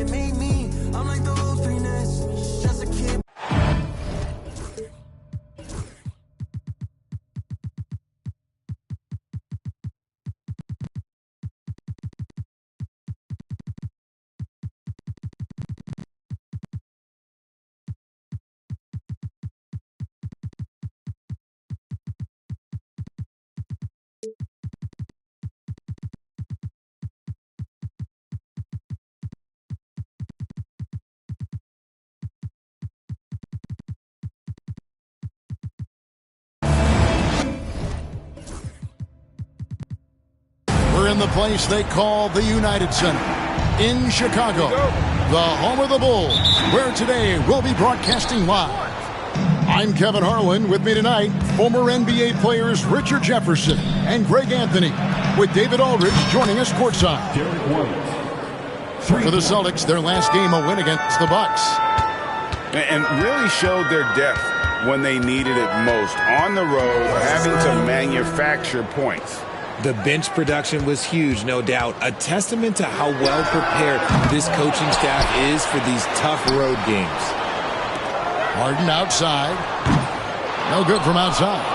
can't make me. I'm like the old finesse, just a kid. We're in the place they call the United Center in Chicago, the home of the Bulls, where today we'll be broadcasting live. I'm Kevin Harlan. With me tonight, former NBA players Richard Jefferson and Greg Anthony, with David Aldridge joining us courtside. For the Celtics, their last game a win against the Bucks. And really showed their depth when they needed it most. On the road, having to manufacture points. The bench production was huge, no doubt. A testament to how well prepared this coaching staff is for these tough road games. Harden outside. No good from outside.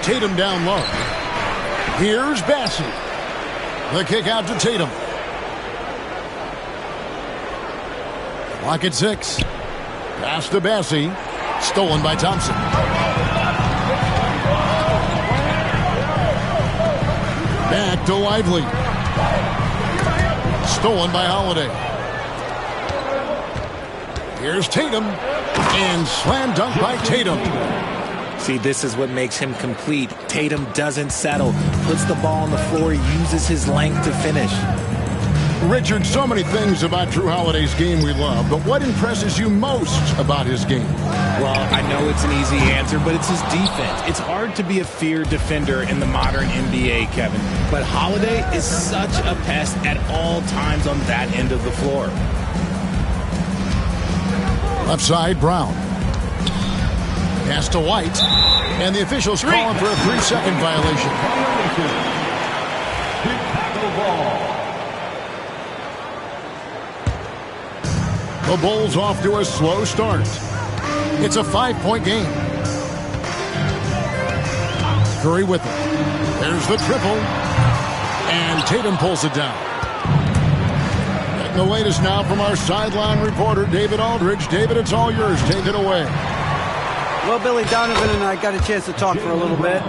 Tatum down low. Here's Bassey. The kick out to Tatum. Clock at 6. Pass to Bassey. Stolen by Thompson. Back to Lively. Stolen by Holiday. Here's Tatum. And slam dunk by Tatum. See, this is what makes him complete. Tatum doesn't settle. Puts the ball on the floor. Uses his length to finish. Richard, so many things about Jrue Holiday's game we love, but what impresses you most about his game? Well, I know it's an easy answer, but it's his defense. It's hard to be a feared defender in the modern NBA, Kevin. But Holiday is such a pest at all times on that end of the floor. Left side, Brown. Pass to White. And the officials calling for a 3-second violation. The Bulls off to a slow start. It's a 5-point game. Curry with it. There's the triple. And Tatum pulls it down. Getting the latest now from our sideline reporter, David Aldridge. David, it's all yours. Take it away. Well, Billy Donovan and I got a chance to talk for a little bit.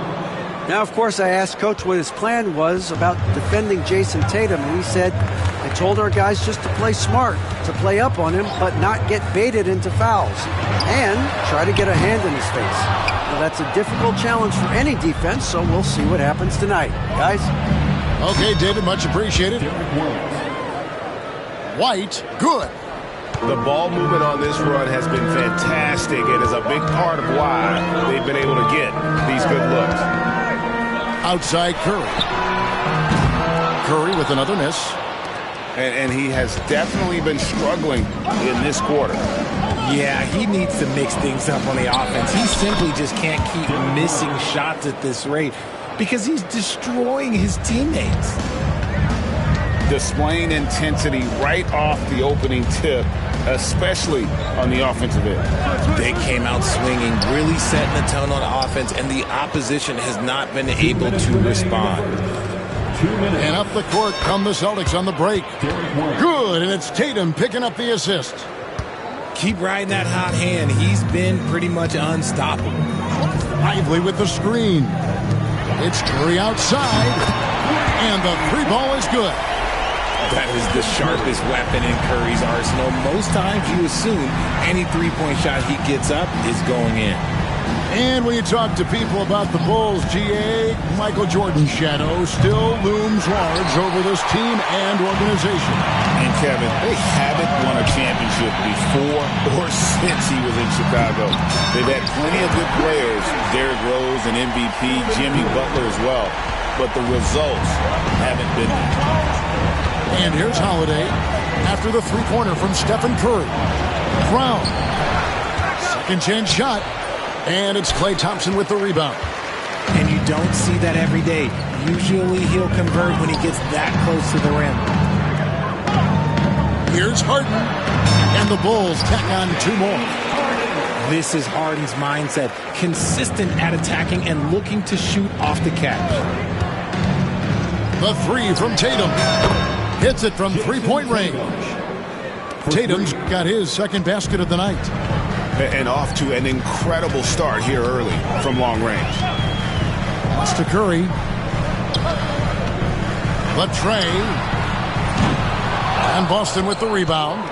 Now, of course, I asked Coach what his plan was about defending Jason Tatum, and he said, I told our guys just to play smart, to play up on him, but not get baited into fouls, and try to get a hand in his face. Well, that's a difficult challenge for any defense, so we'll see what happens tonight. Guys? Okay, David, much appreciated. White, good. The ball movement on this run has been fantastic and is a big part of why they've been able to get these good looks. Outside Curry. Curry with another miss. And he has definitely been struggling in this quarter. Yeah, he needs to mix things up on the offense. He simply just can't keep missing shots at this rate because he's destroying his teammates. Displaying intensity right off the opening tip, especially on the offensive end. They came out swinging, really setting the tone on offense, and the opposition has not been able to respond. And up the court come the Celtics on the break. Good, and it's Tatum picking up the assist. Keep riding that hot hand. He's been pretty much unstoppable. Lively with the screen. It's Curry outside, and the three ball is good. That is the sharpest weapon in Curry's arsenal. Most times you assume any three-point shot he gets up is going in. And when you talk to people about the Bulls, GA, Michael Jordan's shadow still looms large over this team and organization. And Kevin, they haven't won a championship before or since he was in Chicago. They've had plenty of good players, Derrick Rose and MVP, Jimmy Butler as well. But the results haven't been there. And here's Holiday after the three-pointer from Stephen Curry. Brown. Second chance shot. And it's Klay Thompson with the rebound. and you don't see that every day. Usually he'll convert when he gets that close to the rim. Here's Harden, and the Bulls tack on 2 more. This is Harden's mindset, consistent at attacking and looking to shoot off the catch. The 3 from Tatum. Hits it from 3-point range. Tatum's got his second basket of the night. And off to an incredible start here early from long range. Pass to Curry. The tray. And Boston with the rebound.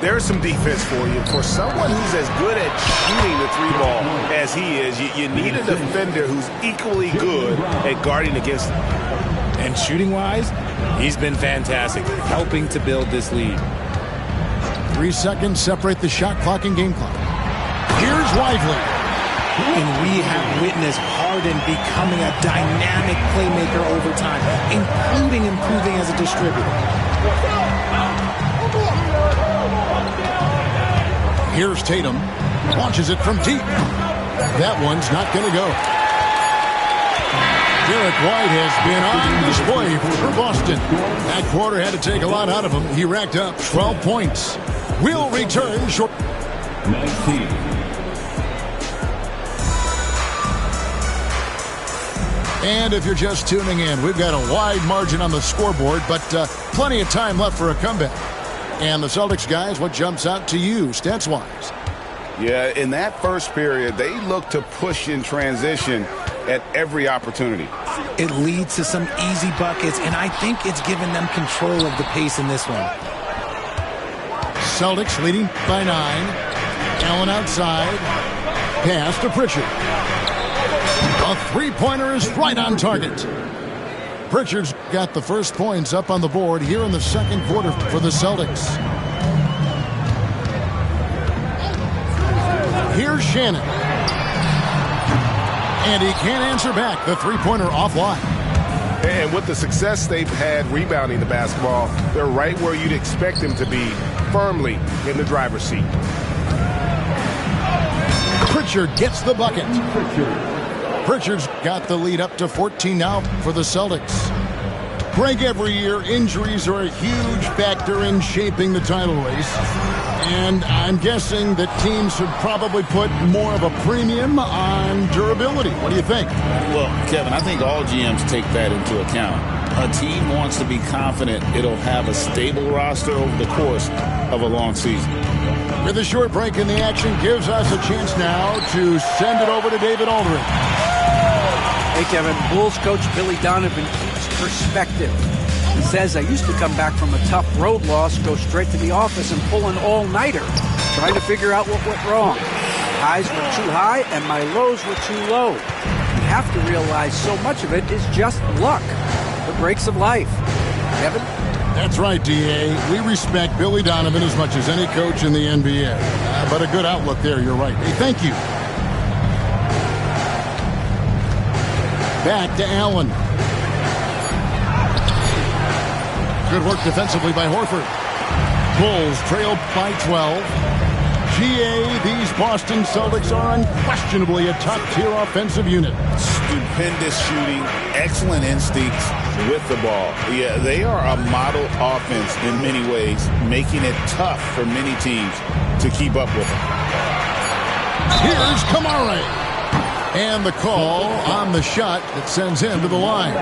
There's some defense for you. For someone who's as good at shooting the 3-ball as he is, you need a defender who's equally good at guarding against him. And shooting-wise, he's been fantastic, helping to build this lead. 3 seconds separate the shot clock and game clock. Here's Lively. And we have witnessed Harden becoming a dynamic playmaker over time, including improving as a distributor. Here's Tatum. Launches it from deep. That one's not going to go. Derek White has been on display for Boston. That quarter had to take a lot out of him. He racked up 12 points. We'll return short. 19. And if you're just tuning in, we've got a wide margin on the scoreboard, but plenty of time left for a comeback. And the Celtics guys, what jumps out to you stats-wise? Yeah, in that first period, they looked to push in transition at every opportunity. It leads to some easy buckets, and I think it's given them control of the pace in this one. Celtics leading by 9. Allen outside. Pass to Pritchard. A 3-pointer is right on target. Pritchard's got the first points up on the board here in the second quarter for the Celtics. Here's Shannon. And he can't answer back. The 3-pointer offline. And with the success they've had rebounding the basketball, they're right where you'd expect them to be, firmly in the driver's seat. Pritchard gets the bucket. Pritchard's got the lead up to 14 now for the Celtics. Greg, every year, injuries are a huge factor in shaping the title race. And I'm guessing that teams should probably put more of a premium on durability. What do you think? Well, Kevin, I think all GMs take that into account. A team wants to be confident it'll have a stable roster over the course of a long season. With a short break in the action, gives us a chance now to send it over to David Aldridge. Hey, Kevin, Bulls coach Billy Donovan keeps perspective. He says, I used to come back from a tough road loss, go straight to the office and pull an all-nighter, trying to figure out what went wrong. Highs were too high and my lows were too low. You have to realize so much of it is just luck, the breaks of life. Kevin? That's right, D.A. We respect Billy Donovan as much as any coach in the NBA. But a good outlook there, you're right. Hey, thank you. Back to Allen. Good work defensively by Horford. Bulls trail by 12. GA, these Boston Celtics are unquestionably a top-tier offensive unit. Stupendous shooting, excellent instincts with the ball. Yeah, they are a model offense in many ways, making it tough for many teams to keep up with them. Here's Kamara. And the call on the shot that sends him to the line.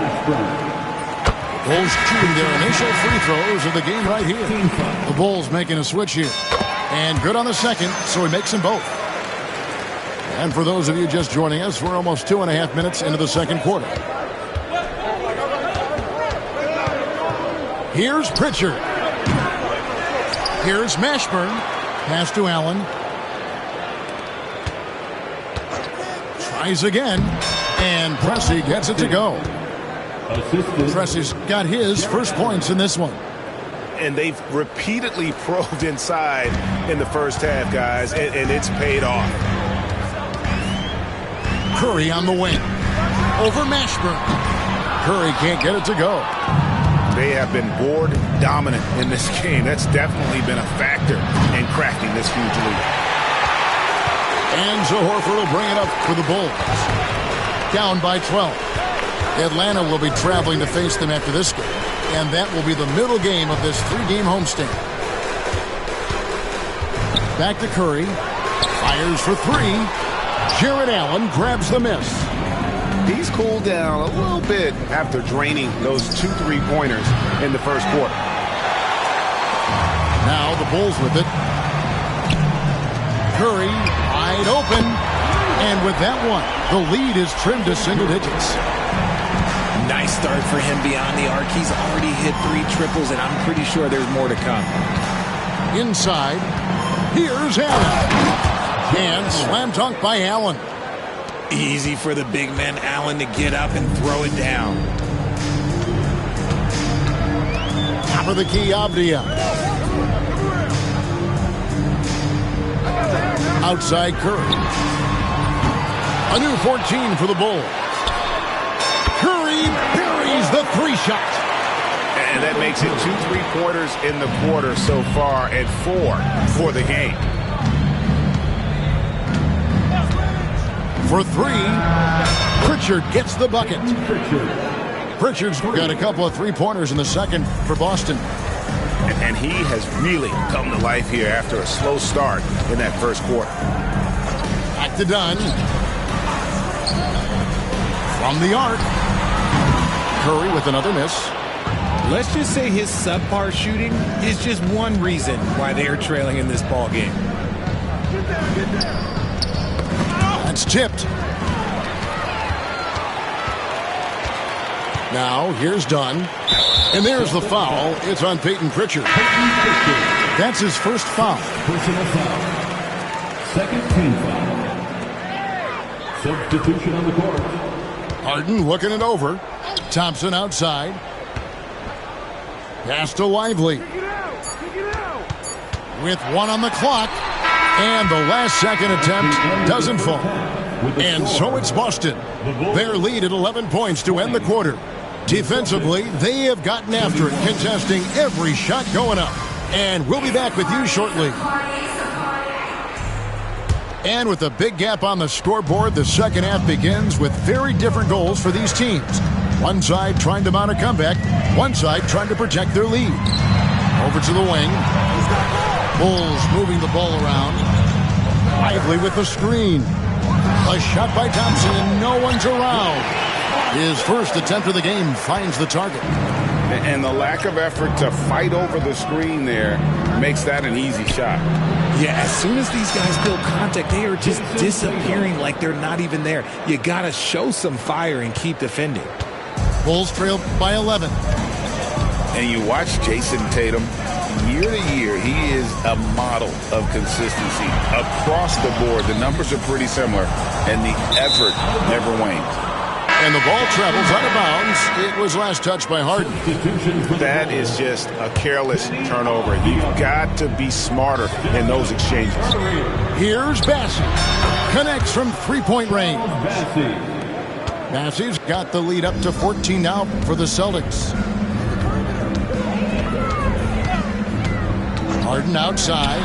Bulls shooting their initial free throws of the game right here. The Bulls making a switch here. And good on the second, so he makes them both. And for those of you just joining us, we're almost 2.5 minutes into the second quarter. Here's Pritchard. Here's Mashburn. Pass to Allen. Tries again. And Pressey gets it to go. Pressey's got his first points in this one. And they've repeatedly probed inside in the first half, guys, and it's paid off. Curry on the wing. Over Mashburn. Curry can't get it to go. They have been board dominant in this game. That's definitely been a factor in cracking this huge lead. And so Horford will bring it up for the Bulls. down by 12. Atlanta will be traveling to face them after this game, and that will be the middle game of this 3-game homestand. Back to Curry. Fires for 3. Jarrett Allen grabs the miss. He's cooled down a little bit after draining those 2 3-pointers in the first quarter. Now the Bulls with it. Curry wide open. And with that one, the lead is trimmed to single digits. Nice start for him beyond the arc. He's already hit 3 triples, and I'm pretty sure there's more to come. Inside, here's Allen. And slam dunk by Allen. Easy for the big man Allen to get up and throw it down. Top of the key, Avdia. Outside Curry. A new 14 for the Bulls. Curry buries the 3-shot. And that makes it 2 3-pointers in the quarter so far and 4 for the game. For 3, Pritchard gets the bucket. Pritchard's got a couple of 3-pointers in the second for Boston. And he has really come to life here after a slow start in that first quarter. Back to Dunn. From the arc. Curry with another miss. Let's just say his subpar shooting is just one reason why they are trailing in this ball game. That's tipped. Now, here's Dunn. And there's the foul. It's on Peyton Pritchard. That's his first foul. Personal foul. Second team foul. Substitution on the court. Harden looking it over. Thompson outside. Pass to Lively. With 1 on the clock. And the last second attempt doesn't fall. And so it's Boston. Their lead at 11 points to end the quarter. Defensively, they have gotten after it, contesting every shot going up. And we'll be back with you shortly. And with a big gap on the scoreboard, the second half begins with very different goals for these teams. One side trying to mount a comeback, one side trying to protect their lead. Over to the wing. Bulls moving the ball around. Lively with the screen. A shot by Thompson and no one's around. His first attempt of the game finds the target. And the lack of effort to fight over the screen there makes that an easy shot. Yeah, as soon as these guys feel contact, they are just disappearing like they're not even there. You got to show some fire and keep defending. Bulls trail by 11. And you watch Jason Tatum. Year to year, he is a model of consistency. Across the board, the numbers are pretty similar, and the effort never wanes. And the ball travels out of bounds. It was last touched by Harden. That is just a careless turnover. You've got to be smarter in those exchanges. Here's Bassey. Connects from 3-point range. Bassey's got the lead up to 14 now for the Celtics. Harden outside.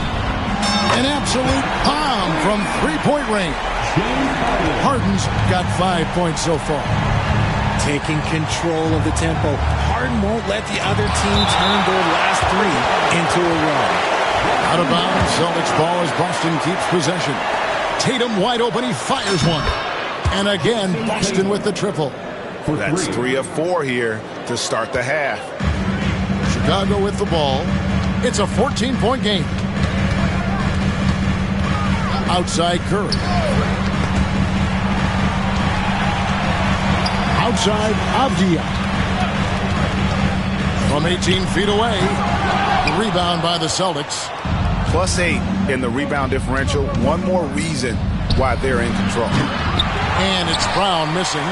An absolute bomb from 3-point range. Harden's got 5 points so far. Taking control of the tempo. Harden won't let the other team turn their last 3 into a run. Out of bounds, Celtics ball as Boston keeps possession. Tatum wide open, he fires one. And again, Boston with the triple. That's 3 of 4 here to start the half. Chicago with the ball. It's a 14-point game. Outside Curry. Outside Avdia. From 18 feet away. Rebound by the Celtics. +8 in the rebound differential. One more reason why they're in control. And it's Brown missing.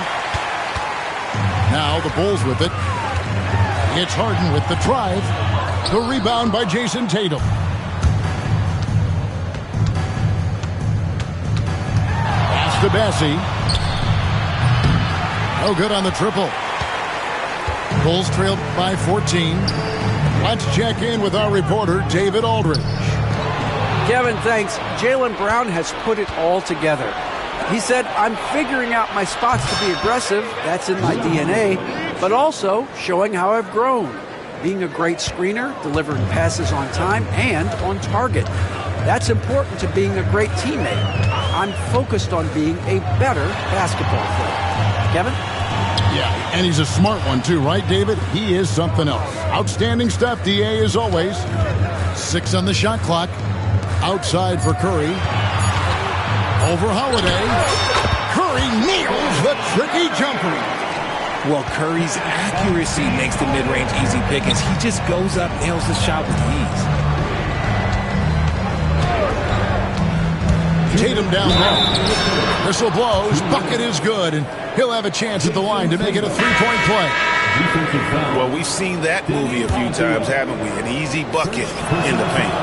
Now the Bulls with it. It's Harden with the drive. The rebound by Jason Tatum. Pass to Bassey. No good on the triple. Bulls trailed by 14. Let's check in with our reporter, David Aldridge. Kevin, thanks. Jaylen Brown has put it all together. He said, I'm figuring out my spots to be aggressive. That's in my DNA. But also showing how I've grown. Being a great screener, delivering passes on time and on target. That's important to being a great teammate. I'm focused on being a better basketball player. Kevin? Yeah, and he's a smart one too, right, David? He is something else. Outstanding stuff, DA, as always. 6 on the shot clock. Outside for Curry. Over Holiday. Curry nails the tricky jumper. Well, Curry's accuracy makes the mid-range easy pickings. He just goes up, nails the shot with ease. Tatum down low. Whistle blows. Bucket is good, and he'll have a chance at the line to make it a three-point play. Well, we've seen that movie a few times, haven't we? An easy bucket in the paint.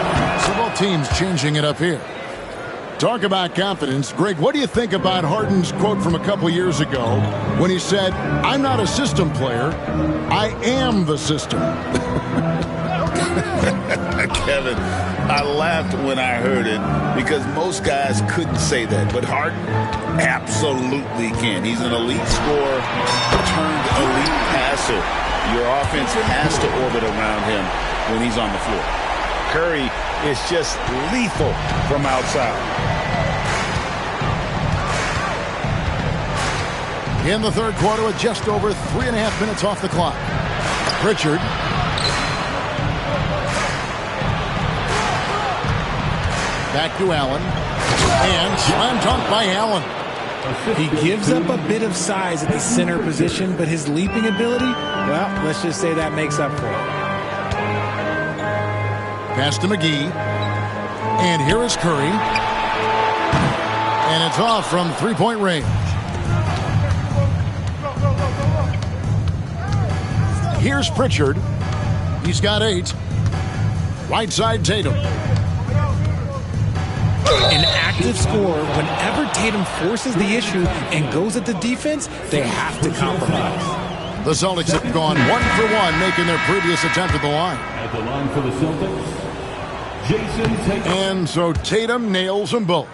So both teams changing it up here. Talk about confidence. Greg, what do you think about Harden's quote from a couple years ago when he said, I'm not a system player, I am the system? Kevin, I laughed when I heard it because most guys couldn't say that, but Harden absolutely can. He's an elite scorer turned elite passer. Your offense has to orbit around him when he's on the floor. Curry is just lethal from outside. In the third quarter with just over 3.5 minutes off the clock. Pritchard. Back to Allen. And slam dunk by Allen. He gives up a bit of size at the center position, but his leaping ability, well, let's just say that makes up for it. Pass to McGee. And here is Curry. And it's off from three-point range. Here's Pritchard. He's got 8. Right side Tatum. An active scorer, whenever Tatum forces the issue and goes at the defense, they have to compromise. The Celtics have gone 1 for 1, making their previous attempt at the line. At the line for the Celtics, Jason Tatum. And so Tatum nails them both.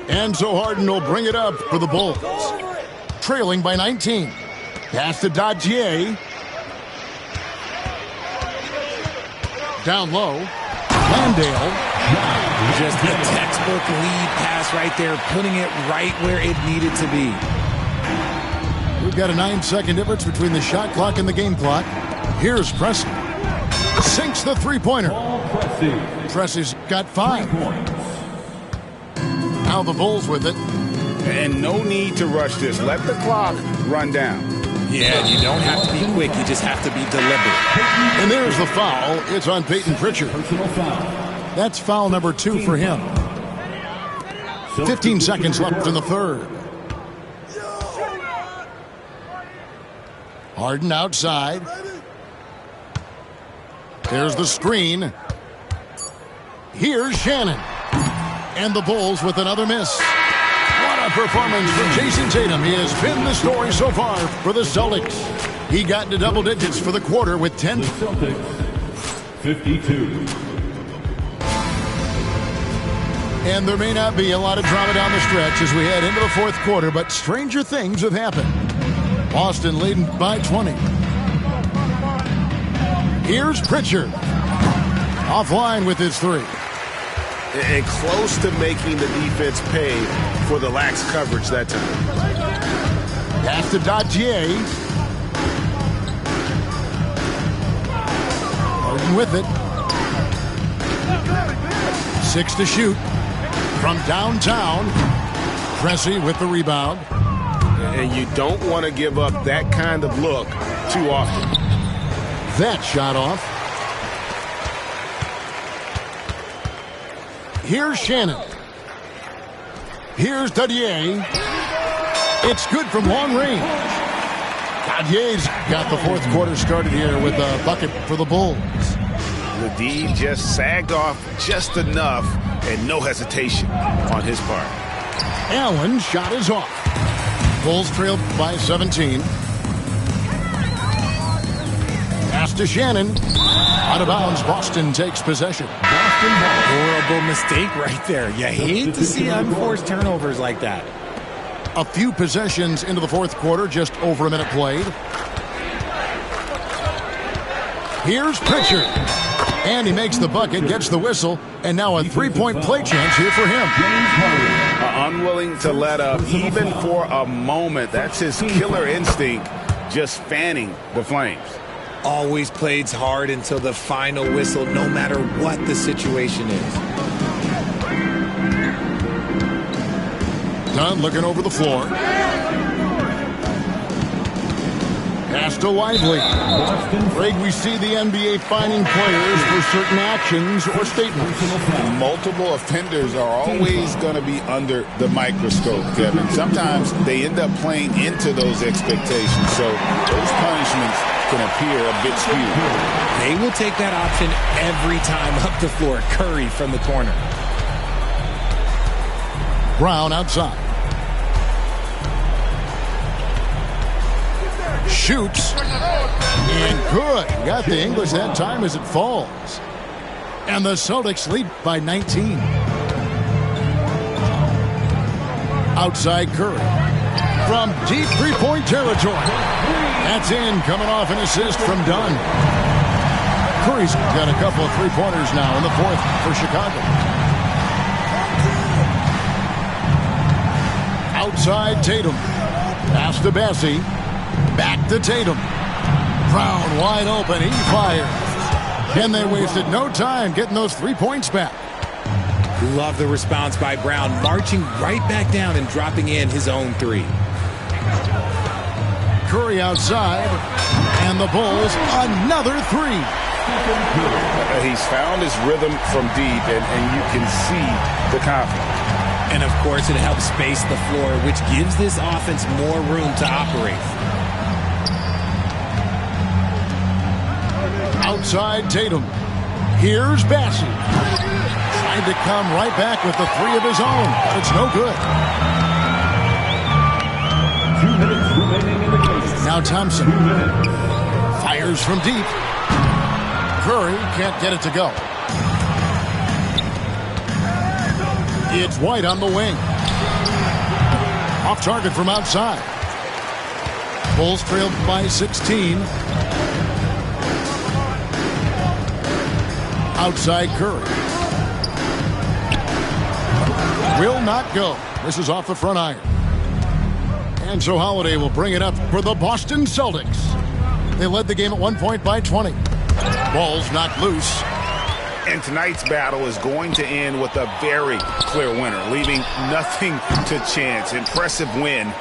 And so Harden will bring it up for the Bulls. Trailing by 19. Pass to Dadier. Down low. Landale. Just a textbook lead pass right there, putting it right where it needed to be. We've got a 9-second difference between the shot clock and the game clock. Here's Pressey. Sinks the three-pointer. Pressey's got 5. Now the Bulls with it. And no need to rush this. Let the clock run down. Yeah, you don't have to be quick. You just have to be deliberate. And there's the foul. It's on Peyton Pritchard. That's foul number 2 for him. 15 seconds left in the third. Harden outside. There's the screen. Here's Shannon. And the Bulls with another miss. What a performance for Jason Tatum. He has been the story so far for the Celtics. He got into double digits for the quarter with 10. The Celtics, 52. And there may not be a lot of drama down the stretch as we head into the fourth quarter, but stranger things have happened. Boston leading by 20. Here's Pritchard. Offline with his 3. And close to making the defense pay for the lax coverage that time. Pass to Dadier. Harden with it. 6 to shoot. From downtown. Pressey with the rebound. And you don't want to give up that kind of look too often. That shot off. Here's Shannon. Here's Dadier. It's good from long range. Dadier's got the fourth quarter started here with a bucket for the Bulls. The D just sagged off just enough and no hesitation on his part. Allen shot is off. Bulls trailed by 17. Pass to Shannon. Out of bounds, Boston takes possession. Horrible mistake right there. You hate to see unforced turnovers like that. A few possessions into the fourth quarter, just over a minute played. Here's Pritchard. And he makes the bucket, gets the whistle, and now a three-point play chance here for him. Unwilling to let up, even for a moment. That's his killer instinct, just fanning the flames. Always plays hard until the final whistle, no matter what the situation is. Dunn looking over the floor. Pass to Lively. Greg, we see the NBA fining players for certain actions or statements. Multiple offenders are always going to be under the microscope, Kevin. Sometimes they end up playing into those expectations, so those punishments can appear a bit skewed. They will take that option every time up the floor. Curry from the corner. Brown outside. Shoots. And good. Got the English that time as it falls. And the Celtics lead by 19. Outside Curry. From deep three-point territory. That's in, coming off an assist from Dunn. Curry's got a couple of three-pointers now in the fourth for Chicago. Outside Tatum. Pass to Bessie. Back to Tatum. Brown wide open. He fires. And they wasted no time getting those 3 points back. Love the response by Brown, marching right back down and dropping in his own three. Curry outside. And the Bulls, another three. He's found his rhythm from deep, and you can see the confidence. And, of course, it helps space the floor, which gives this offense more room to operate. Outside Tatum. Here's Bassey. Trying to come right back with the three of his own, but it's no good. 2 minutes remaining in the game. Now Thompson. Fires from deep. Curry can't get it to go. It's White on the wing. Off target from outside. Bulls trailed by 16. Outside Curry. Will not go. This is off the front iron. And so Holiday will bring it up for the Boston Celtics. They led the game at 1 point by 20. Ball's knocked loose. And tonight's battle is going to end with a very clear winner, leaving nothing to chance. Impressive win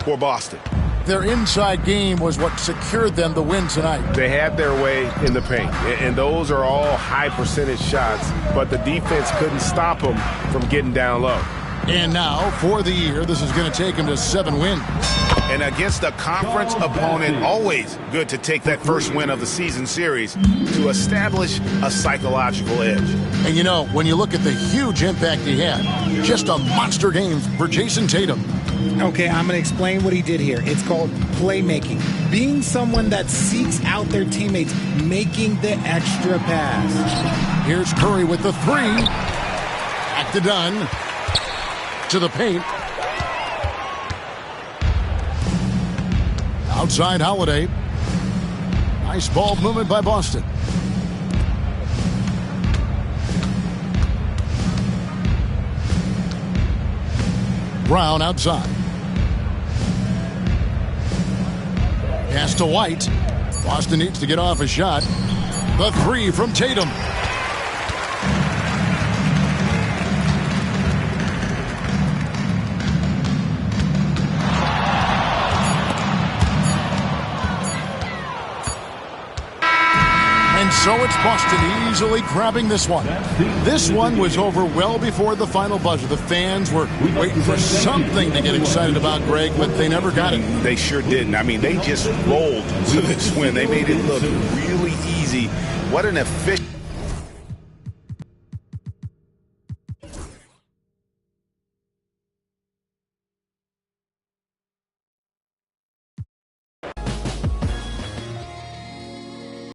for Boston. Their inside game was what secured them the win tonight. They had their way in the paint, and those are all high percentage shots, but the defense couldn't stop them from getting down low. And now, for the year, this is going to take them to 7 wins. And against a conference opponent, always good to take that first win of the season series to establish a psychological edge. And you know, when you look at the huge impact he had, just a monster game for Jason Tatum. Okay, I'm going to explain what he did here. It's called playmaking. Being someone that seeks out their teammates, making the extra pass. Here's Curry with the three. Back to Dunn. To the paint. Outside Holiday. Nice ball movement by Boston. Brown outside. Pass to White. Boston needs to get off a shot. The three from Tatum. And so it's Boston easily grabbing this one. This one was over well before the final buzzer. The fans were waiting for something to get excited about, Greg, but they never got it. They sure didn't. I mean, they just rolled to this win. They made it look really easy. What an efficient